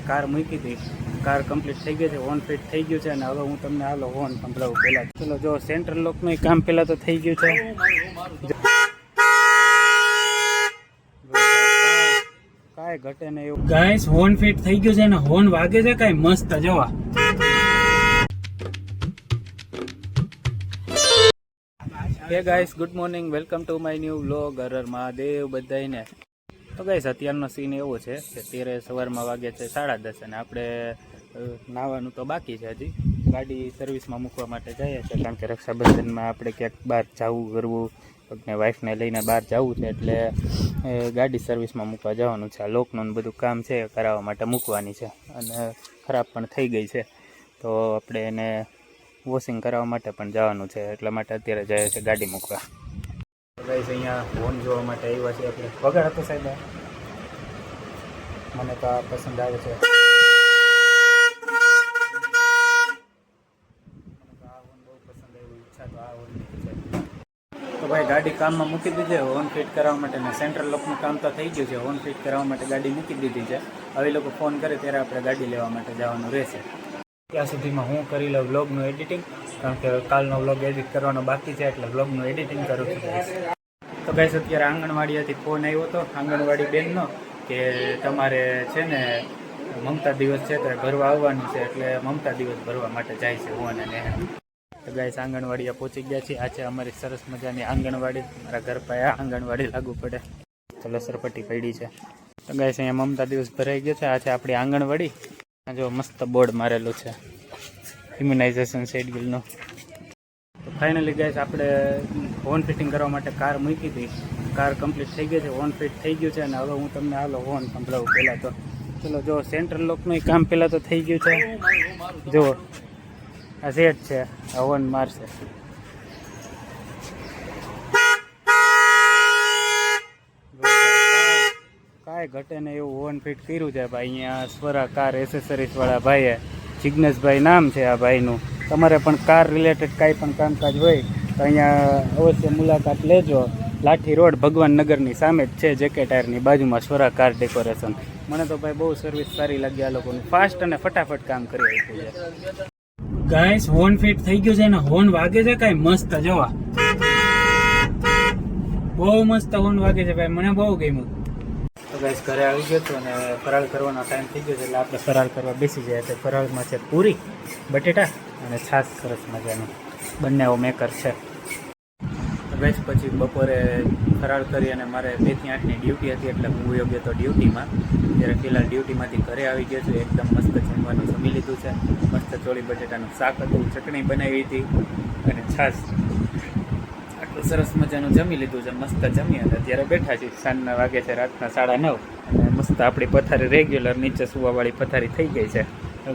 Car મૂકી હતી, car complete થઈ ગઈ છે, ઓન ફિટ થઈ ગયું છે અને હવે હું તમને હાલો હોર્ન સંભળાવું પહેલાં. ચલો જો સેન્ટ્રલ લોકનું કામ પહેલાં તો થઈ ગયું છે, કાંઈ ઘટે નહીં એવું. ગાઈસ હોર્ન ફિટ થઈ ગયું છે અને હોર્ન વાગે છે કાંઈ મસ્ત જોવા. Hey guys, good morning, welcome to my new vlog. હર મહાદેવ બધાને. તો ગાઈસ અત્યારનો સીન એવો છે કે અત્યારે સવારમાં વાગે છે 10:30 અને આપણે નાવાનું તો બાકી છે. હજી ગાડી સર્વિસમાં મૂકવા માટે જઈએ છીએ, કારણ કે રક્ષાબંધનમાં આપણે ક્યાંક બહાર જવું કરવું, પગને વાઈફને લઈને બહાર જવું છે, એટલે ગાડી સર્વિસમાં મૂકવા જવાનું છે. આ લોકનું બધું કામ છે કરાવવા માટે મૂકવાની છે અને ખરાબ પણ થઈ ગઈ છે, તો આપણે એને વોશિંગ કરાવવા માટે પણ જવાનું છે, એટલા માટે અત્યારે જાય છે ગાડી મૂકવા. ગાઈસ અહીંયા હોર્ન જોવા માટે આવ્યા છે આપણે. વગાડ હતો સાહેબ, મને તો આ પસંદ આવે છે. તો ભાઈ ગાડી કામમાં મૂકી દીધી છે, હોર્ન ફિટ કરાવવા માટે ને સેન્ટ્રલ લોકનું કામ તો થઈ ગયું છે. હોર્ન ફિટ કરાવવા માટે ગાડી મૂકી દીધી છે. હવે લોકો ફોન કરે ત્યારે આપણે ગાડી લેવા માટે જવાનું રહેશે. ત્યાં સુધીમાં હું કરી લઉં વ્લોગનું એડિટિંગ, કારણ કે કાલનો વ્લોગ એડિટ કરવાનો બાકી છે, એટલે વ્લોગનું એડિટિંગ કરું છું. તો ગાઈસ અત્યારે આંગણવાડીથી ફોન આવ્યો હતો આંગણવાડી બેનનો કે તમારે છે ને મમતા દિવસ છે તો ભરવા આવવાનું છે, એટલે મમતા દિવસ ભરવા માટે જાય છે હું અને નેહા. તો ગાઈસ આંગણવાડીએ પહોંચી ગયા છીએ. આ છે અમારી સરસ મજાની આંગણવાડી. મારા ઘર પાસે આંગણવાડી લાગુ પડે તો લસરપટ્ટી પડી છે. તો ગાઈસ અહીંયા મમતા દિવસ ભરાઈ ગયો છે. આ છે આપણી આંગણવાડી. જો મસ્ત બોર્ડ મારેલું છે ઇમ્યુનાઇઝેશન શેડ્યુલનું. તો ફાઇનલી ગાઈસ આપણે હોર્ન ફિટિંગ કરવા માટે કાર મૂકી હતી, કાર કમ્પ્લીટ થઈ ગઈ છે, હોર્ન ફિટ થઈ ગયું છે અને હવે હું તમને હાલો હોર્ન સંભળાવું પહેલાં તો. ચલો જો સેન્ટ્રલ લોકનું કામ પહેલાં તો થઈ ગયું છે. જુઓ આ સેટ છે, આ હોર્ન મારશે. કાંઈ ઘટે ને એવું હોર્ન ફિટ કર્યું છે ભાઈ. અહીંયા સ્વરા કાર એસેસરીઝવાળા ભાઈએ, જિજ્ઞેશભાઈ નામ છે આ ભાઈનું. તમારે પણ કાર રિલેટેડ કાંઈ પણ કામકાજ હોય તો અહીંયા અવશ્ય મુલાકાત લેજો. લાઠી રોડ ભગવાનનગરની સામે જ છે, જેકે ટાયરની બાજુમાં સ્વરા કાર ડેકોરેશન. મને તો ભાઈ બહુ સર્વિસ સારી લાગી આ લોકોની, ફાસ્ટ અને ફટાફટ કામ કરી આપ્યું છે. ગાઈસ હોર્ન ફિટ થઈ ગયું છે અને હોર્ન વાગે છે કાંઈ મસ્ત જોવા. બહુ મસ્ત હોર્ન વાગે છે ભાઈ, મને બહુ ગમ્યું. તો ગાઈસ ઘરે આવી ગયો હતો અને ફરાળ કરવાનો ટાઈમ થઈ ગયો છે, એટલે આપણે ફરાળ કરવા બેસી જાય. તો ફરાળમાં છે પૂરી, બટેટા અને છાશ સરસ મજાનું, બંને મેકર છે. તો ગાઈસ પછી બપોરે ફરાળ કરી અને મારે 2 થી 8ની ડ્યુટી હતી, એટલે હું વયો ગયો હતો ડ્યુટીમાં. ત્યારે ફિલહાલ ડ્યુટીમાંથી ઘરે આવી ગયો છું. એકદમ મસ્ત જમવાનું જમી લીધું છે. મસ્ત ચોળી બટેટાનું શાક હતું, ચટણી બનાવી હતી અને છાશ. આટલું સરસ મજાનું જમી લીધું છે. મસ્ત જમી અને અત્યારે બેઠા છીએ. સાંજના વાગે છે રાતના 9:30 અને મસ્ત આપણી પથારી રેગ્યુલર નીચે સુવાવાળી પથારી થઈ ગઈ છે.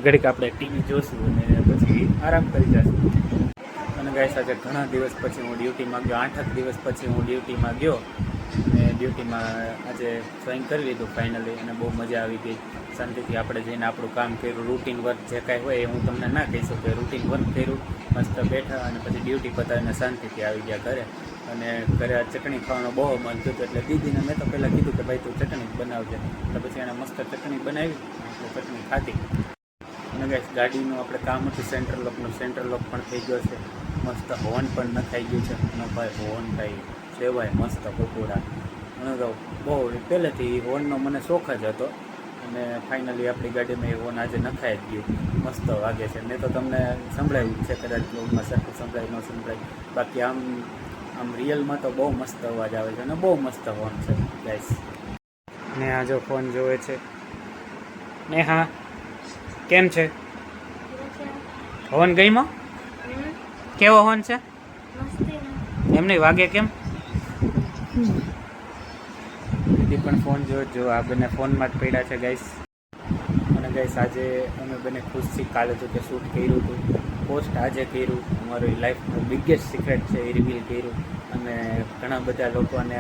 ઘડીક આપણે ટીવી જોશું અને પછી આરામ કરી જશું. અને ગાઈસ આજે ઘણા દિવસ પછી હું ડ્યુટીમાં ગયો, 8 દિવસ પછી હું ડ્યુટીમાં ગયો અને ડ્યુટીમાં આજે જોઈન કરી લીધું ફાઇનલી, અને બહુ મજા આવી ગઈ. શાંતિથી આપણે જઈને આપણું કામ કર્યું. રૂટીન વર્ક જે કાંઈ હોય એ હું તમને ના કહી શકું. રૂટીન વર્ક કર્યું, મસ્ત બેઠા અને પછી ડ્યુટી પતાવીને શાંતિથી આવી ગયા ઘરે. અને ઘરે આ ચટણી ખાવાનું બહુ મન થયું, એટલે દીદીને મેં તો પહેલાં કીધું કે ભાઈ તું ચટણી જ બનાવજે. તો પછી એને મસ્ત ચટણી બનાવી, એટલે ચટણી ખાધી. અને ગાઈસ ગાડીનું આપણે કામ હતું સેન્ટ્રલ લોકનું, સેન્ટ્રલ લોક પણ થઈ ગયો છે. મસ્ત હોર્ન પણ નખાઈ ગયું છે. અને ભાઈ હોર્ન થાય સેવાય મસ્ત પકોડા. મને તો બહુ પહેલેથી હોર્નનો મને શોખ જ હતો અને ફાઇનલી આપણી ગાડીમાં એ હોર્ન આજે નખાઈ જ ગયું. મસ્ત વાગે છે. મેં તો તમને સંભળાવ્યું છે, કદાચ બ્લોગમાં સરખું સંભળાય ન સંભળાય, બાકી આમ રિયલમાં તો બહુ મસ્ત અવાજ આવે છે અને બહુ મસ્ત હોર્ન છે ગાઈસ. નેહા જો ફોન જોવે છે. નેહા કેમ છે? હોર્ન ગઈમાં કેવો હોર્ન છે? એમ નહીં વાગે કેમ? દીદી પણ ફોન જો આ બંને ફોનમાં જ પડ્યા છે ગાઈસ. અને ગાઈસ આજે અમે બંને ખુશ છીએ. કાલે તો કે શૂટ કર્યું હતું, પોસ્ટ આજે કર્યું. અમારું લાઈફનું બિગેસ્ટ સિક્રેટ છે એ રિવીલ કર્યું. અને ઘણા બધા લોકોને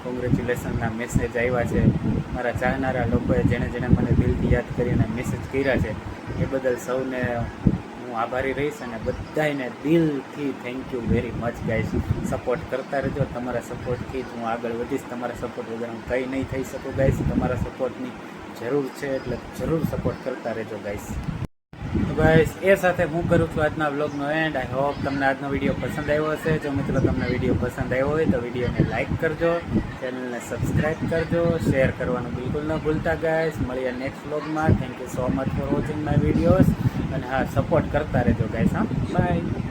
કોંગ્રેચ્યુલેશનના મેસેજ આવ્યા છે. મારા ચાહનારા લોકોએ જેણે મને દિલથી યાદ કરીને મેસેજ કર્યા છે એ બદલ સૌને હું આભારી રહીશ. અને બધાને દિલથી thank you very much guys. Support કરતા રહેજો. તમારા સપોર્ટથી જ હું આગળ વધીશ. તમારા સપોર્ટ વગર હું કંઈ નહીં થઈ શકું ગાઈસ. તમારા સપોર્ટની જરૂર છે, એટલે જરૂર સપોર્ટ કરતા રહેજો ગાઈસ. તો ગાઈસ એ સાથે હું કરું છું આજના વ્લોગનો એન્ડ. આઈ હોપ તમને આજનો વિડીયો પસંદ આવ્યો હશે. જો મિત્રો તમને વિડીયો પસંદ આવ્યો હોય તો વિડીયોને લાઇક કરજો, ચેનલને સબસ્ક્રાઈબ કરજો, શેર કરવાનું બિલકુલ ન ભૂલતા ગાઈસ. મળીએ નેક્સ્ટ વ્લોગમાં. Thank you so much for watching my videos. અને હા, સપોર્ટ કરતા રહેજો ગાઈસ. હા, બાય.